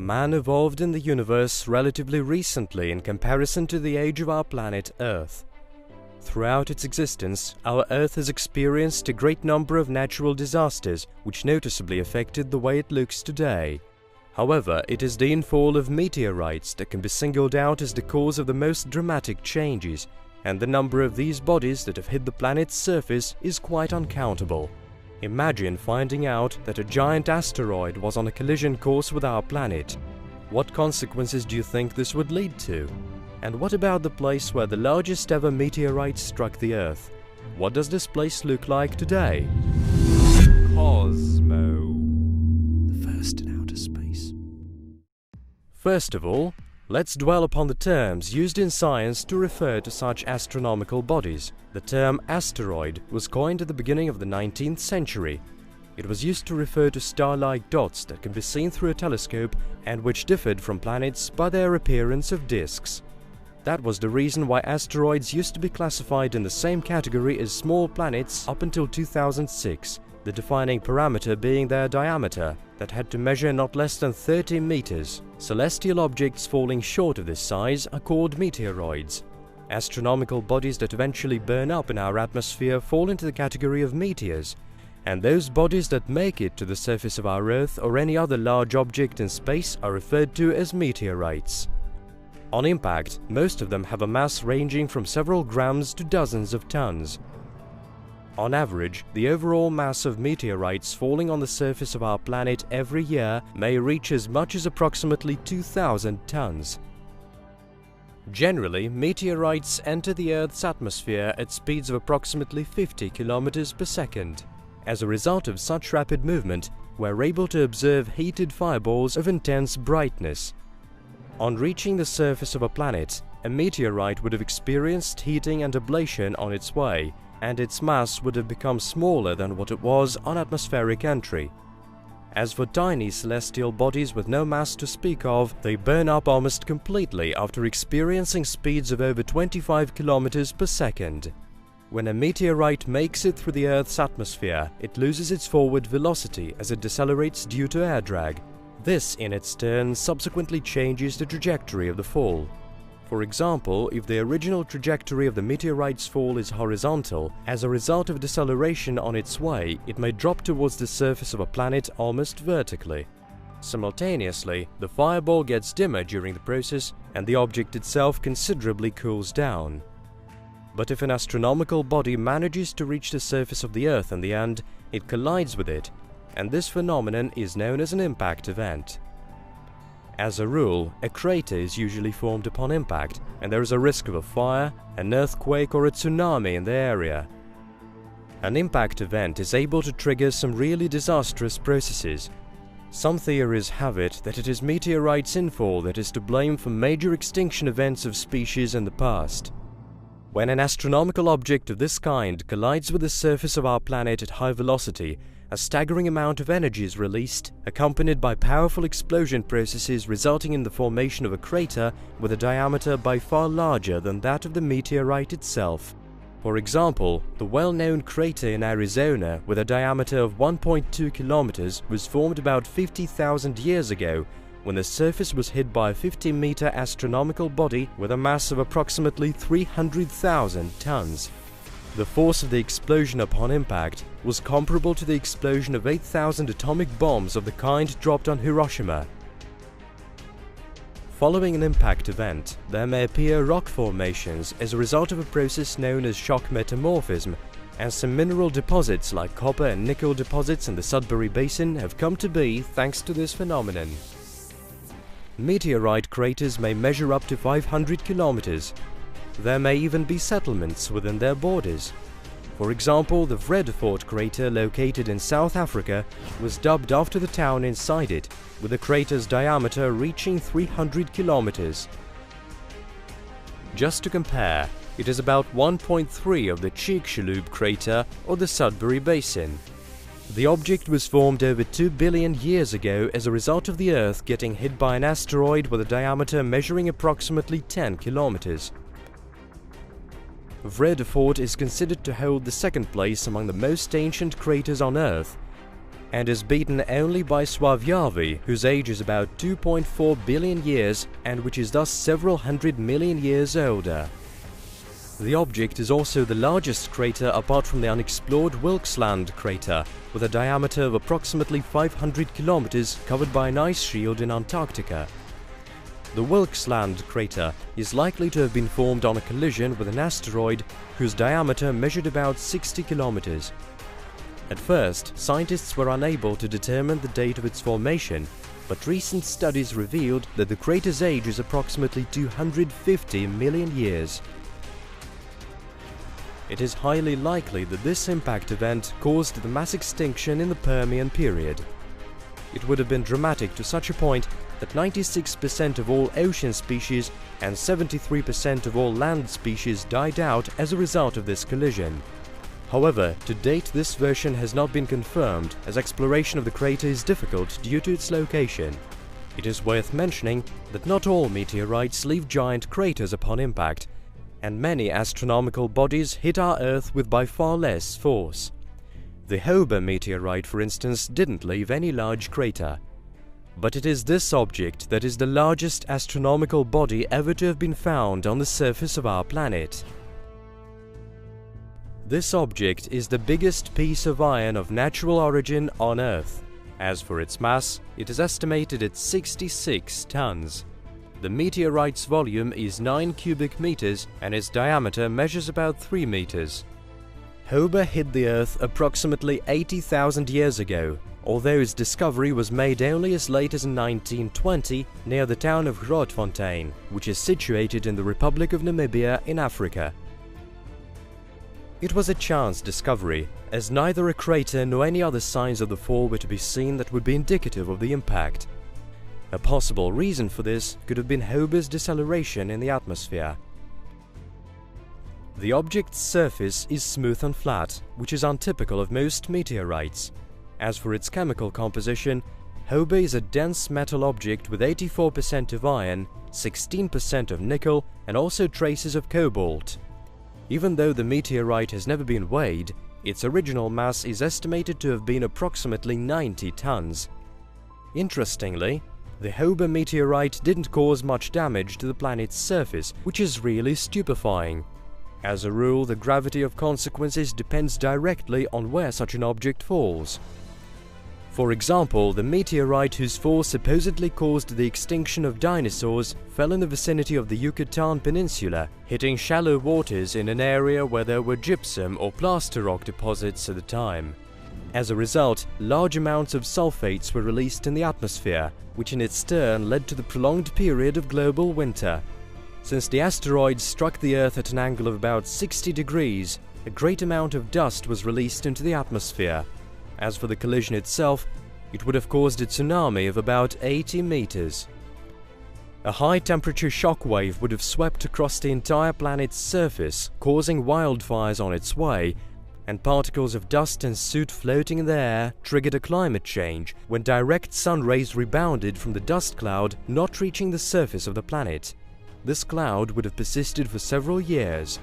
Man evolved in the universe relatively recently in comparison to the age of our planet Earth. Throughout its existence, our Earth has experienced a great number of natural disasters which noticeably affected the way it looks today. However, it is the infall of meteorites that can be singled out as the cause of the most dramatic changes, and the number of these bodies that have hit the planet's surface is quite uncountable. Imagine finding out that a giant asteroid was on a collision course with our planet. What consequences do you think this would lead to? And what about the place where the largest ever meteorite struck the Earth? What does this place look like today? Cosmo. The first in outer space. First of all, let's dwell upon the terms used in science to refer to such astronomical bodies. The term asteroid was coined at the beginning of the 19th century. It was used to refer to star-like dots that can be seen through a telescope and which differed from planets by their appearance of disks. That was the reason why asteroids used to be classified in the same category as small planets up until 2006, the defining parameter being their diameter, that had to measure not less than 30 meters. Celestial objects falling short of this size are called meteoroids. Astronomical bodies that eventually burn up in our atmosphere fall into the category of meteors, and those bodies that make it to the surface of our Earth or any other large object in space are referred to as meteorites. On impact, most of them have a mass ranging from several grams to dozens of tons. On average, the overall mass of meteorites falling on the surface of our planet every year may reach as much as approximately 2,000 tons. Generally, meteorites enter the Earth's atmosphere at speeds of approximately 50 kilometers per second. As a result of such rapid movement, we're able to observe heated fireballs of intense brightness. On reaching the surface of a planet, a meteorite would have experienced heating and ablation on its way, and its mass would have become smaller than what it was on atmospheric entry. As for tiny celestial bodies with no mass to speak of, they burn up almost completely after experiencing speeds of over 25 kilometers per second. When a meteorite makes it through the Earth's atmosphere, it loses its forward velocity as it decelerates due to air drag. This, in its turn, subsequently changes the trajectory of the fall. For example, if the original trajectory of the meteorite's fall is horizontal, as a result of deceleration on its way, it may drop towards the surface of a planet almost vertically. Simultaneously, the fireball gets dimmer during the process, and the object itself considerably cools down. But if an astronomical body manages to reach the surface of the Earth in the end, it collides with it, and this phenomenon is known as an impact event. As a rule, a crater is usually formed upon impact, and there is a risk of a fire, an earthquake or a tsunami in the area. An impact event is able to trigger some really disastrous processes. Some theories have it that it is meteorites' infall that is to blame for major extinction events of species in the past. When an astronomical object of this kind collides with the surface of our planet at high velocity, a staggering amount of energy is released, accompanied by powerful explosion processes resulting in the formation of a crater with a diameter by far larger than that of the meteorite itself. For example, the well-known crater in Arizona with a diameter of 1.2 kilometers was formed about 50,000 years ago when the surface was hit by a 50-meter astronomical body with a mass of approximately 300,000 tons. The force of the explosion upon impact was comparable to the explosion of 8,000 atomic bombs of the kind dropped on Hiroshima. Following an impact event, there may appear rock formations as a result of a process known as shock metamorphism, and some mineral deposits like copper and nickel deposits in the Sudbury Basin have come to be thanks to this phenomenon. Meteorite craters may measure up to 500 kilometers. There may even be settlements within their borders. For example, the Vredefort crater located in South Africa was dubbed after the town inside it, with the crater's diameter reaching 300 kilometers. Just to compare, it is about 1.3 of the Chicxulub crater or the Sudbury Basin. The object was formed over 2 billion years ago as a result of the Earth getting hit by an asteroid with a diameter measuring approximately 10 kilometers. Vredefort is considered to hold the second place among the most ancient craters on Earth. and is beaten only by Swaviavi, whose age is about 2.4 billion years and which is thus several hundred million years older. The object is also the largest crater apart from the unexplored Wilkesland crater, with a diameter of approximately 500 kilometers covered by an ice shield in Antarctica. The Wilkesland crater is likely to have been formed on a collision with an asteroid whose diameter measured about 60 kilometers. At first, scientists were unable to determine the date of its formation, but recent studies revealed that the crater's age is approximately 250 million years. It is highly likely that this impact event caused the mass extinction in the Permian period. It would have been dramatic to such a point that 96% of all ocean species and 73% of all land species died out as a result of this collision. However, to date this version has not been confirmed, as exploration of the crater is difficult due to its location. It is worth mentioning that not all meteorites leave giant craters upon impact, and many astronomical bodies hit our Earth with by far less force. The Hober meteorite, for instance, didn't leave any large crater. But it is this object that is the largest astronomical body ever to have been found on the surface of our planet. This object is the biggest piece of iron of natural origin on Earth. As for its mass, it is estimated at 66 tons. The meteorite's volume is 9 cubic meters and its diameter measures about 3 meters. Hober hit the Earth approximately 80,000 years ago, although its discovery was made only as late as in 1920 near the town of Grootfontein, which is situated in the Republic of Namibia in Africa. It was a chance discovery, as neither a crater nor any other signs of the fall were to be seen that would be indicative of the impact. A possible reason for this could have been Hober's deceleration in the atmosphere. The object's surface is smooth and flat, which is untypical of most meteorites. As for its chemical composition, Hober is a dense metal object with 84% of iron, 16% of nickel, and also traces of cobalt. Even though the meteorite has never been weighed, its original mass is estimated to have been approximately 90 tons. Interestingly, the Hober meteorite didn't cause much damage to the planet's surface, which is really stupefying. As a rule, the gravity of consequences depends directly on where such an object falls. For example, the meteorite whose fall supposedly caused the extinction of dinosaurs fell in the vicinity of the Yucatan Peninsula, hitting shallow waters in an area where there were gypsum or plaster rock deposits at the time. As a result, large amounts of sulfates were released in the atmosphere, which in its turn led to the prolonged period of global winter. Since the asteroid struck the Earth at an angle of about 60 degrees, a great amount of dust was released into the atmosphere. As for the collision itself, it would have caused a tsunami of about 80 meters. A high-temperature shockwave would have swept across the entire planet's surface, causing wildfires on its way, and particles of dust and soot floating in the air triggered a climate change when direct sun rays rebounded from the dust cloud, not reaching the surface of the planet. This cloud would have persisted for several years.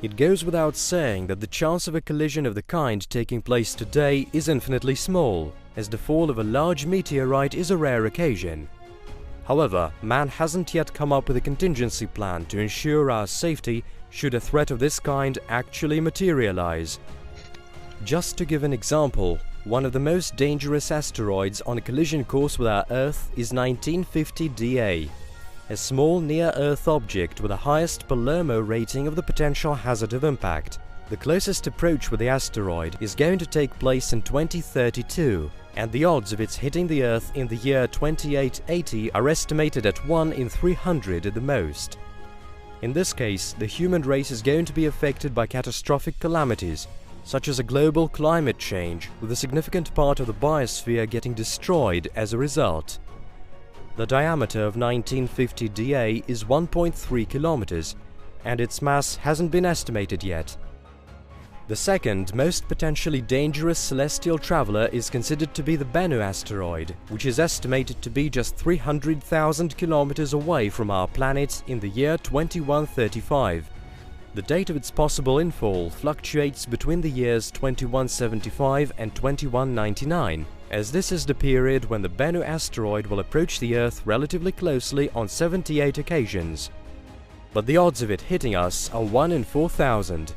It goes without saying that the chance of a collision of the kind taking place today is infinitely small, as the fall of a large meteorite is a rare occasion. However, man hasn't yet come up with a contingency plan to ensure our safety should a threat of this kind actually materialize. Just to give an example, one of the most dangerous asteroids on a collision course with our Earth is 1950 DA. A small near-Earth object with the highest Palermo rating of the potential hazard of impact. The closest approach with the asteroid is going to take place in 2032, and the odds of its hitting the Earth in the year 2880 are estimated at 1 in 300 at the most. In this case, the human race is going to be affected by catastrophic calamities, such as a global climate change, with a significant part of the biosphere getting destroyed as a result. The diameter of 1950 DA is 1.3 kilometers, and its mass hasn't been estimated yet. The second most potentially dangerous celestial traveler is considered to be the Bennu asteroid, which is estimated to be just 300,000 kilometers away from our planet in the year 2135. The date of its possible infall fluctuates between the years 2175 and 2199, as this is the period when the Bennu asteroid will approach the Earth relatively closely on 78 occasions. But the odds of it hitting us are 1 in 4,000.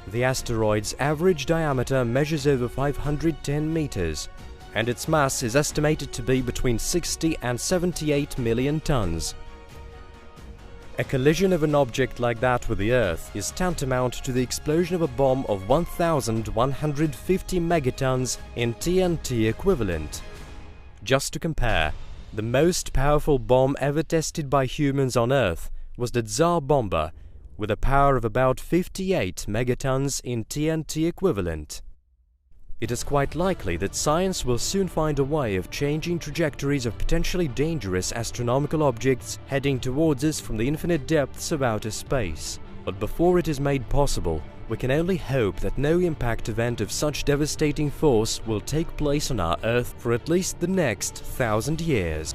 The asteroid's average diameter measures over 510 meters, and its mass is estimated to be between 60 and 78 million tons. A collision of an object like that with the Earth is tantamount to the explosion of a bomb of 1,150 megatons in TNT equivalent. Just to compare, the most powerful bomb ever tested by humans on Earth was the Tsar Bomba, with a power of about 58 megatons in TNT equivalent. It is quite likely that science will soon find a way of changing trajectories of potentially dangerous astronomical objects heading towards us from the infinite depths of outer space. But before it is made possible, we can only hope that no impact event of such devastating force will take place on our Earth for at least the next 1,000 years.